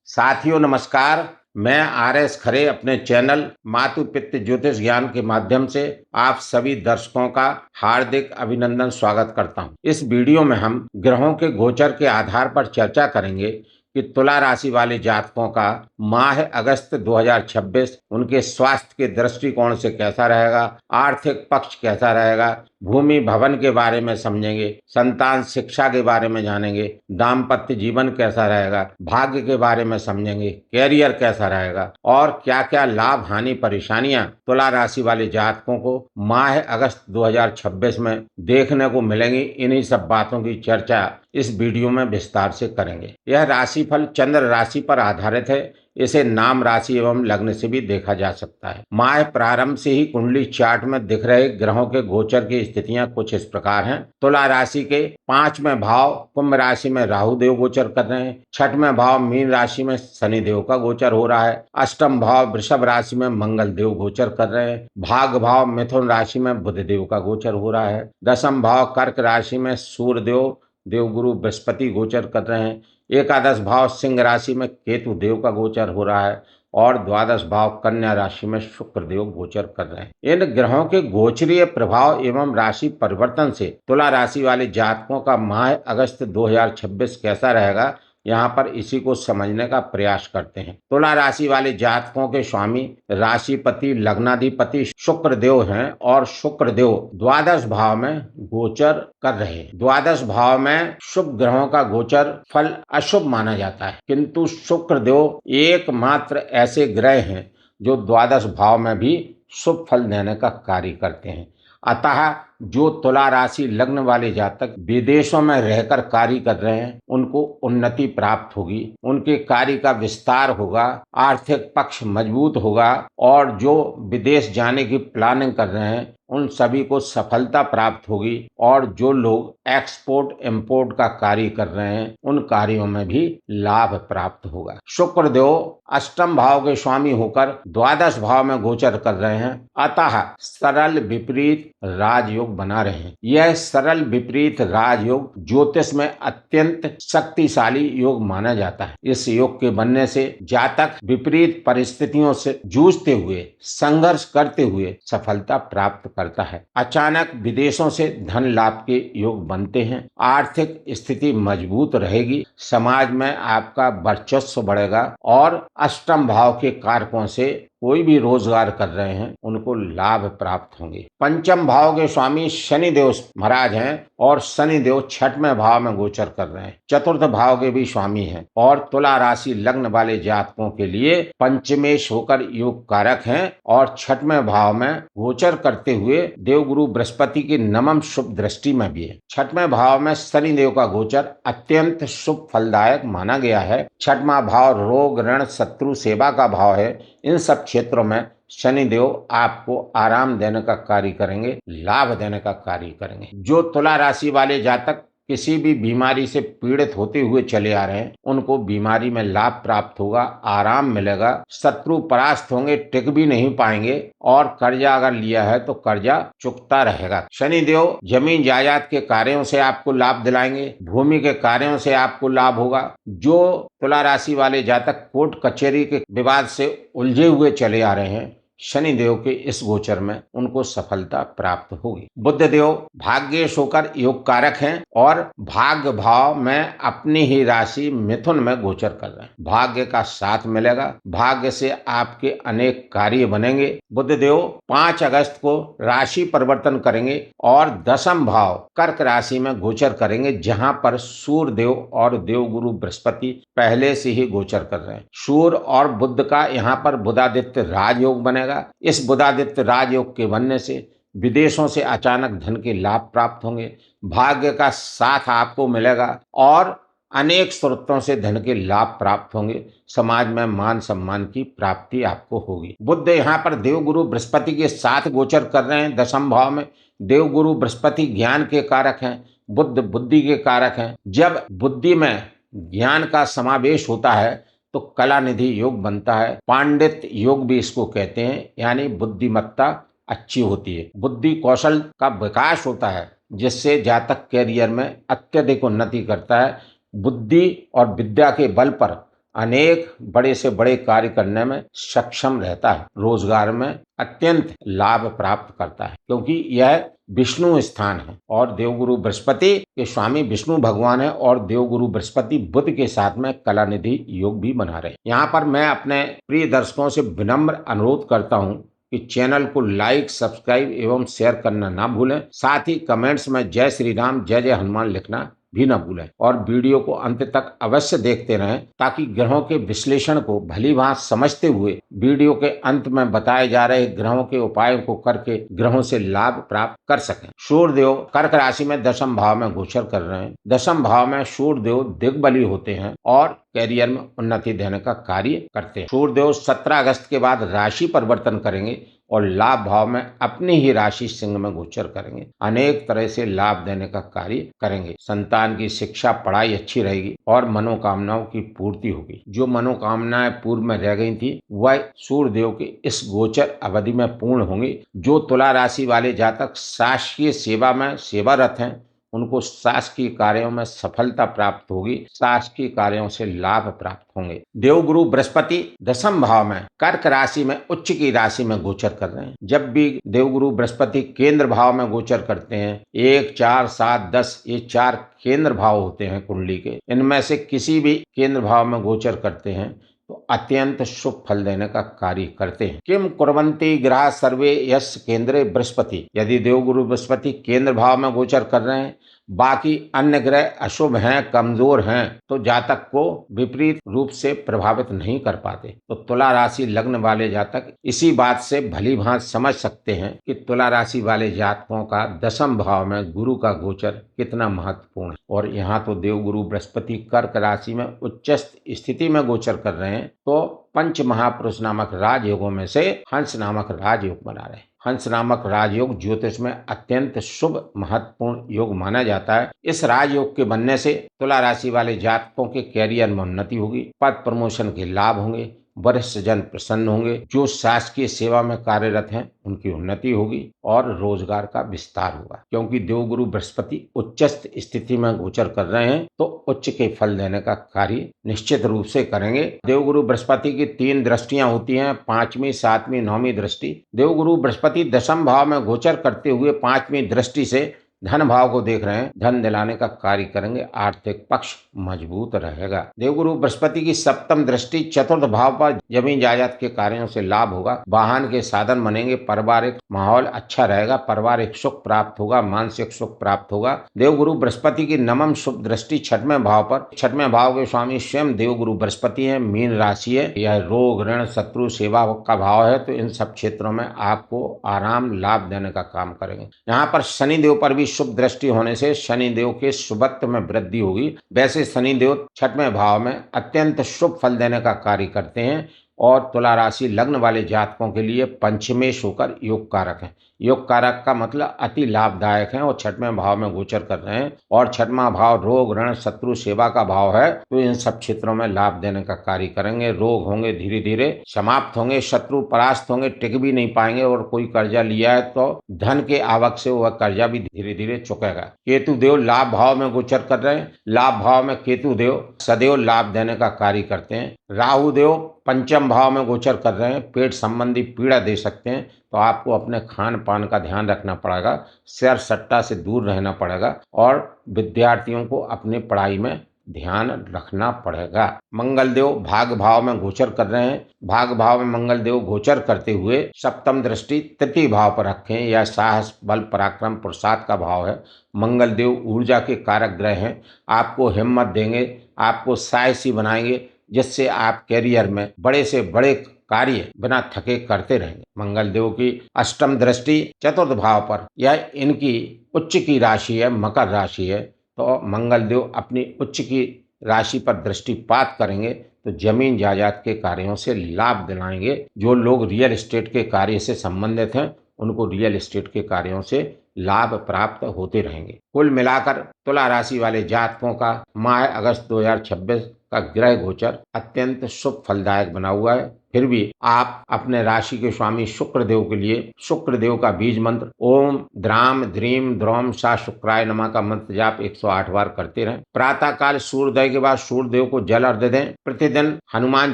साथियों नमस्कार। मैं आर.एस. खरे अपने चैनल मातु पितृ ज्योतिष ज्ञान के माध्यम से आप सभी दर्शकों का हार्दिक अभिनंदन स्वागत करता हूं। इस वीडियो में हम ग्रहों के गोचर के आधार पर चर्चा करेंगे कि तुला राशि वाले जातकों का माह अगस्त 2026 उनके स्वास्थ्य के दृष्टिकोण से कैसा रहेगा, आर्थिक पक्ष कैसा रहेगा, भूमि भवन के बारे में समझेंगे, संतान शिक्षा के बारे में जानेंगे, दाम्पत्य जीवन कैसा रहेगा, भाग्य के बारे में समझेंगे, कैरियर कैसा रहेगा और क्या क्या लाभ हानि परेशानियां तुला राशि वाले जातकों को माह अगस्त 2026 में देखने को मिलेंगी। इन्हीं सब बातों की चर्चा इस वीडियो में विस्तार से करेंगे। यह राशिफल चंद्र राशि पर आधारित है। इसे नाम राशि एवं लग्न से भी देखा जा सकता है। माह प्रारंभ से ही कुंडली चार्ट में दिख रहे ग्रहों के गोचर की स्थितियां कुछ इस प्रकार हैं। तुला राशि के 5वें भाव कुंभ राशि में राहु देव गोचर कर रहे हैं। 6वें भाव मीन राशि में शनि देव का गोचर हो रहा है। 8म भाव वृषभ राशि में मंगल देव गोचर कर रहे हैं। भाग भाव मिथुन राशि में बुध देव का गोचर हो रहा है। 10म भाव कर्क राशि में सूर्य देव देवगुरु बृहस्पति गोचर कर रहे हैं। एकादश भाव सिंह राशि में केतु देव का गोचर हो रहा है और द्वादश भाव कन्या राशि में शुक्र देव गोचर कर रहे हैं। इन ग्रहों के गोचरीय प्रभाव एवं राशि परिवर्तन से तुला राशि वाले जातकों का माह अगस्त 2026 कैसा रहेगा, यहाँ पर इसी को समझने का प्रयास करते हैं। तुला राशि वाले जातकों के स्वामी राशिपति लग्नाधिपति शुक्र देव हैं और शुक्र देव द्वादश भाव में गोचर कर रहे हैं। द्वादश भाव में शुभ ग्रहों का गोचर फल अशुभ माना जाता है, किंतु शुक्र देव एकमात्र ऐसे ग्रह हैं जो द्वादश भाव में भी शुभ फल देने का कार्य करते हैं। अतः जो तुला राशि लग्न वाले जातक विदेशों में रहकर कार्य कर रहे हैं उनको उन्नति प्राप्त होगी, उनके कार्य का विस्तार होगा, आर्थिक पक्ष मजबूत होगा और जो विदेश जाने की प्लानिंग कर रहे हैं उन सभी को सफलता प्राप्त होगी और जो लोग एक्सपोर्ट इंपोर्ट का कार्य कर रहे हैं उन कार्यों में भी लाभ प्राप्त होगा। शुक्र देव 8म भाव के स्वामी होकर द्वादश भाव में गोचर कर रहे हैं, अतः सरल विपरीत राजयोग बना रहे हैं। यह सरल विपरीत राजयोग ज्योतिष में अत्यंत शक्तिशाली योग माना जाता है। इस योग के बनने से जातक विपरीत परिस्थितियों से जूझते हुए संघर्ष करते हुए सफलता प्राप्त करता है। अचानक विदेशों से धन लाभ के योग बनते हैं। आर्थिक स्थिति मजबूत रहेगी। समाज में आपका वर्चस्व बढ़ेगा और 8म भाव के कारकों से कोई भी रोजगार कर रहे हैं उनको लाभ प्राप्त होंगे। 5म भाव के स्वामी शनि देव महाराज हैं और शनि देव 6वें भाव में गोचर कर रहे हैं। 4th भाव के भी स्वामी हैं और तुला राशि लग्न वाले जातकों के लिए पंचमेश होकर योग कारक हैं और 6वें भाव में गोचर करते हुए देवगुरु बृहस्पति की नवम शुभ दृष्टि में भी है। 6वें भाव में शनि देव का गोचर अत्यंत शुभ फलदायक माना गया है। 6वां भाव रोग ऋण शत्रु सेवा का भाव है। इन सब क्षेत्रों में शनि देव आपको आराम देने का कार्य करेंगे, लाभ देने का कार्य करेंगे। जो तुला राशि वाले जातक किसी भी बीमारी से पीड़ित होते हुए चले आ रहे हैं उनको बीमारी में लाभ प्राप्त होगा, आराम मिलेगा, शत्रु परास्त होंगे, टिक भी नहीं पाएंगे और कर्जा अगर लिया है तो कर्जा चुकता रहेगा। शनि देव जमीन जायदाद के कार्यों से आपको लाभ दिलाएंगे, भूमि के कार्यों से आपको लाभ होगा। जो तुला राशि वाले जातक कोर्ट कचहरी के विवाद से उलझे हुए चले आ रहे हैं शनि देव के इस गोचर में उनको सफलता प्राप्त होगी। बुध देव भाग्येश होकर योग कारक हैं और भाग्य भाव में अपनी ही राशि मिथुन में गोचर कर रहे हैं। भाग्य का साथ मिलेगा, भाग्य से आपके अनेक कार्य बनेंगे। बुध देव 5 अगस्त को राशि परिवर्तन करेंगे और 10म भाव कर्क राशि में गोचर करेंगे, जहां पर सूर्य देव और देवगुरु बृहस्पति पहले से ही गोचर कर रहे हैं। सूर्य और बुध का यहाँ पर बुधादित्य राजयोग बनेगा। इस बुधादित्य राजयोग के बनने से विदेशों से अचानक धन के लाभ प्राप्त होंगे, भाग्य का साथ आपको मिलेगा और अनेक स्रोतों से धन के लाभ प्राप्त होंगे। समाज में मान सम्मान की प्राप्ति आपको होगी। बुध यहाँ पर देवगुरु बृहस्पति के साथ गोचर कर रहे हैं 10म भाव में। देवगुरु बृहस्पति ज्ञान के कारक हैं, बुध बुद्धि के कारक हैं। जब बुद्धि में ज्ञान का समावेश होता है तो कला निधि योग बनता है। पांडित्य योग भी इसको कहते हैं, यानी बुद्धिमत्ता अच्छी होती है। बुद्धि कौशल का विकास होता है जिससे जातक कैरियर में अत्यधिक उन्नति करता है। बुद्धि और विद्या के बल पर अनेक बड़े से बड़े कार्य करने में सक्षम रहता है। रोजगार में अत्यंत लाभ प्राप्त करता है, क्योंकि यह विष्णु स्थान है और देवगुरु बृहस्पति के स्वामी विष्णु भगवान है और देवगुरु बृहस्पति बुध के साथ में कलानिधि योग भी बना रहे। यहाँ पर मैं अपने प्रिय दर्शकों से विनम्र अनुरोध करता हूँ कि चैनल को लाइक, सब्सक्राइब एवं शेयर करना ना भूलें। साथ ही कमेंट्स में जय श्री राम, जय जय हनुमान लिखना भी न भूलें और वीडियो को अंत तक अवश्य देखते रहें, ताकि ग्रहों के विश्लेषण को भली भांति समझते हुए वीडियो के अंत में बताए जा रहे ग्रहों के उपायों को करके ग्रहों से लाभ प्राप्त कर सकें। सूर्यदेव कर्क राशि में दशम भाव में गोचर कर रहे हैं। दशम भाव में सूर्यदेव दिग्बली होते हैं और कैरियर में उन्नति देने का कार्य करते हैं। सूर्यदेव 17 अगस्त के बाद राशि परिवर्तन करेंगे और लाभ भाव में अपनी ही राशि सिंह में गोचर करेंगे। अनेक तरह से लाभ देने का कार्य करेंगे। संतान की शिक्षा, पढ़ाई अच्छी रहेगी और मनोकामनाओं की पूर्ति होगी। जो मनोकामनाएं पूर्व में रह गई थी वह सूर्यदेव के इस गोचर अवधि में पूर्ण होंगी। जो तुला राशि वाले जातक शासकीय सेवा में सेवारत हैं उनको शासकीय कार्यों में सफलता प्राप्त होगी। शासकीय कार्यों से लाभ प्राप्त होंगे। देवगुरु बृहस्पति दशम भाव में कर्क राशि में उच्च की राशि में गोचर कर रहे हैं। जब भी देवगुरु बृहस्पति केंद्र भाव में गोचर करते हैं, 1, 4, 7, 10 ये 4 केंद्र भाव होते हैं कुंडली के, इनमें से किसी भी केंद्र भाव में गोचर करते हैं तो अत्यंत शुभ फल देने का कार्य करते हैं। किम कुर्वन्ति ग्रह सर्वे यश केंद्रे बृहस्पति। यदि देवगुरु बृहस्पति केंद्र भाव में गोचर कर रहे हैं, बाकी अन्य ग्रह अशुभ हैं, कमजोर हैं, तो जातक को विपरीत रूप से प्रभावित नहीं कर पाते। तो तुला राशि लग्न वाले जातक इसी बात से भली भांति समझ सकते हैं कि तुला राशि वाले जातकों का दशम भाव में गुरु का गोचर कितना महत्वपूर्ण है। और यहाँ तो देवगुरु बृहस्पति कर्क राशि में उच्चस्थ स्थिति में गोचर कर रहे हैं, तो पंच महापुरुष नामक राजयोगों में से हंस नामक राजयोग बना रहे हैं। हंस नामक राजयोग ज्योतिष में अत्यंत शुभ महत्वपूर्ण योग माना जाता है। इस राजयोग के बनने से तुला राशि वाले जातकों के कैरियर में उन्नति होगी, पद प्रमोशन के लाभ होंगे, वरिष्ठ जन प्रसन्न होंगे। जो शासकीय सेवा में कार्यरत हैं उनकी उन्नति होगी और रोजगार का विस्तार होगा। क्योंकि देवगुरु बृहस्पति उच्चस्थ स्थिति में गोचर कर रहे हैं तो उच्च के फल देने का कार्य निश्चित रूप से करेंगे। देवगुरु बृहस्पति की 3 दृष्टियां होती हैं, 5वीं, 7वीं, 9वीं दृष्टि। देवगुरु बृहस्पति दशम भाव में गोचर करते हुए 5वीं दृष्टि से धन भाव को देख रहे हैं, धन दिलाने का कार्य करेंगे। आर्थिक पक्ष मजबूत रहेगा। देवगुरु बृहस्पति की 7वीं दृष्टि चतुर्थ भाव पर जमीन जायदाद के कार्यों से लाभ होगा, वाहन के साधन बनेंगे, पारिवारिक माहौल अच्छा रहेगा, पारिवारिक सुख प्राप्त होगा, मानसिक सुख प्राप्त होगा। देवगुरु बृहस्पति की 9वीं शुभ दृष्टि 6वें भाव पर, 6वें भाव के स्वामी स्वयं देवगुरु बृहस्पति है, मीन राशि है। यह रोग, ऋण, शत्रु, सेवा का भाव है, तो इन सब क्षेत्रों में आपको आराम लाभ देने का काम करेंगे। यहाँ पर शनि देव पर भी शुभ दृष्टि होने से शनि देव के शुभत्व में वृद्धि होगी। वैसे शनि देव 6वें भाव में अत्यंत शुभ फल देने का कार्य करते हैं और तुला राशि लग्न वाले जातकों के लिए पंचमेश होकर योग कारक है। योग कारक का मतलब अति लाभदायक है और 6वें भाव में गोचर कर रहे हैं और 6वां भाव रोग, ऋण, शत्रु, सेवा का भाव है, तो इन सब क्षेत्रों में लाभ देने का कार्य करेंगे। रोग होंगे धीरे धीरे समाप्त होंगे, शत्रु परास्त होंगे, टिक भी नहीं पाएंगे और कोई कर्जा लिया है तो धन के आवक से वह कर्जा भी धीरे धीरे चुकेगा। केतु देव लाभ भाव में गोचर कर रहे हैं। लाभ भाव में केतु देव सदैव लाभ देने का कार्य करते हैं। राहु देव पंचम भाव में गोचर कर रहे हैं, पेट संबंधी पीड़ा दे सकते हैं, तो आपको अपने खान पान का ध्यान रखना पड़ेगा, सैर सट्टा से दूर रहना पड़ेगा और विद्यार्थियों को अपनी पढ़ाई में ध्यान रखना पड़ेगा। मंगल देव भाग भाव में गोचर कर रहे हैं। भाग भाव में मंगल देव गोचर करते हुए 7वीं दृष्टि 3 भाव पर रखें। यह साहस, बल, पराक्रम, पुरुषार्थ का भाव है। मंगल देव ऊर्जा के कारक ग्रह हैं, आपको हिम्मत देंगे, आपको साहसी बनाएंगे, जिससे आप कैरियर में बड़े से बड़े कार्य बिना थके करते रहेंगे। मंगल देव की 8वीं दृष्टि 4th भाव पर, यह इनकी उच्च की राशि है, मकर राशि है, तो मंगल देव अपनी उच्च की राशि पर दृष्टिपात करेंगे तो जमीन जायदाद के कार्यों से लाभ दिलाएंगे। जो लोग रियल एस्टेट के कार्य से संबंधित हैं उनको रियल एस्टेट के कार्यों से लाभ प्राप्त होते रहेंगे। कुल मिलाकर तुला राशि वाले जातकों का माह अगस्त 2026 का ग्रह गोचर अत्यंत शुभ फलदायक बना हुआ है। फिर भी आप अपने राशि के स्वामी शुक्रदेव के लिए शुक्रदेव का बीज मंत्र ओम द्राम द्रीम द्रोम सा शुक्राय नमः का मंत्र जाप 108 बार करते रहें। प्रातः काल सूर्योदय के बाद सूर्यदेव को जल अर्घ्य दें। प्रतिदिन हनुमान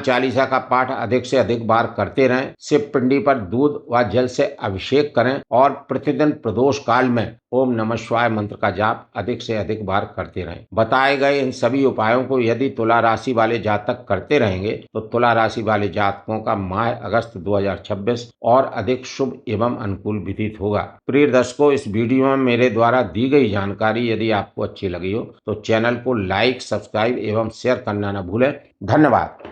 चालीसा का पाठ अधिक से अधिक बार करते रहें। शिव पिंडी पर दूध व जल से अभिषेक करें और प्रतिदिन प्रदोष काल में ओम नमः शिवाय मंत्र का जाप अधिक से अधिक बार करते रहें। बताए गए इन सभी उपायों को यदि तुला राशि वाले जातक करते रहेंगे तो तुला राशि वाले जातकों का माह अगस्त 2026 और अधिक शुभ एवं अनुकूल व्यतीत होगा। प्रिय दर्शकों, इस वीडियो में मेरे द्वारा दी गई जानकारी यदि आपको अच्छी लगी हो तो चैनल को लाइक, सब्सक्राइब एवं शेयर करना न भूलें। धन्यवाद।